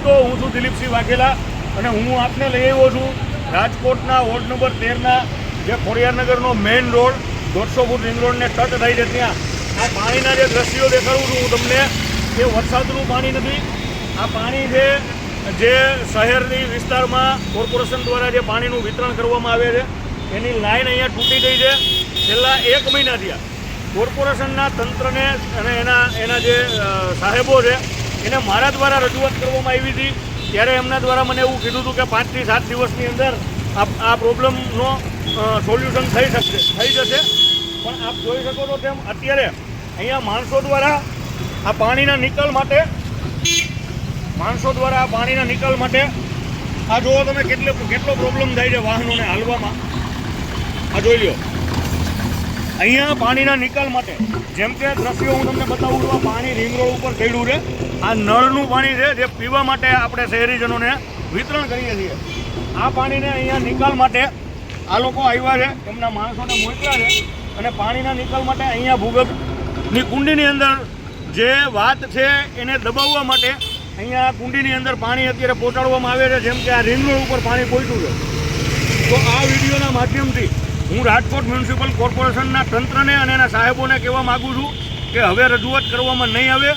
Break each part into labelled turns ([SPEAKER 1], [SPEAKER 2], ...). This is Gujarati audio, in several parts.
[SPEAKER 1] દોસ્તો, હું છું દિલીપસિંહ વાઘેલા અને હું આપને લઈ આવ્યો છું રાજકોટના વોર્ડ નંબર 13ના જે ખોડિયારનગરનો મેઇન રોડ 150 ફૂટ રિંગ રોડને ટચ થાય છે ત્યાં આ પાણીના જે દ્રશ્યો દેખાડું છું હું તમને, એ વરસાદનું પાણી નથી. આ પાણી છે જે શહેરની વિસ્તારમાં કોર્પોરેશન દ્વારા જે પાણીનું વિતરણ કરવામાં આવે છે એની લાઈન અહીંયા તૂટી ગઈ છે. છેલ્લા 1 મહિના થયા કોર્પોરેશનના તંત્રને અને એના જે સાહેબો છે એને મારા દ્વારા રજૂઆત કરવામાં આવી હતી. ત્યારે એમના દ્વારા મને એવું કીધું હતું કે 5 થી 7 દિવસની અંદર આ પ્રોબ્લેમનો સોલ્યુશન થઈ જશે. પણ આપ જોઈ શકો છો તેમ અત્યારે અહીંયા માણસો દ્વારા આ પાણીના નિકાલ માટે આ જુઓ તમે કેટલો પ્રોબ્લેમ થાય છે વાહનોને હાલવામાં. આ જોઈ લો અહીંયા પાણીના નિકાલ માટે જેમ કે દ્રશ્યો હું તમને બતાવું છું. આ પાણી રિંગ રોડ ઉપર ચડ્યું છે. આ નળનું પાણી છે જે પીવા માટે આપણે શહેરીજનોને વિતરણ કરીએ છીએ. આ પાણીને અહીંયા નિકાલ માટે આ લોકો આવ્યા છે, એમના માણસોને મોકલ્યા છે અને પાણીના નિકાલ માટે અહીંયા ભૂગર્ભની કુંડીની અંદર જે વાત છે એને દબાવવા માટે અહીંયા કુંડીની અંદર પાણી અત્યારે પહોંચાડવામાં આવે છે. જેમ કે આ રિંગ રોડ ઉપર પાણી પહોંચ્યું છે. તો આ વિડીયોના માધ્યમથી હું રાજકોટ મ્યુનિસિપલ કોર્પોરેશનના તંત્રને અને એના સાહેબોને કહેવા માગું છું કે હવે રજૂઆત કરવામાં નહીં આવે.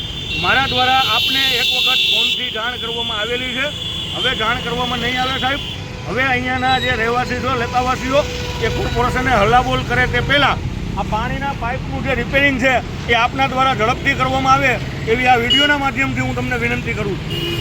[SPEAKER 1] મારા દ્વારા આપને એક વખત ફોનથી જાણ કરવામાં આવેલી છે, હવે જાણ કરવામાં નહીં આવે સાહેબ. હવે અહીંયાના જે રહેવાસીઓ લેતાવાસીઓ એ કોર્પોરેશને હલ્લાબોલ કરે તે પહેલાં આ પાણીના પાઇપનું જે રિપેરિંગ છે એ આપના દ્વારા ઝડપથી કરવામાં આવે એવી આ વિડીયોના માધ્યમથી હું તમને વિનંતી કરું છું.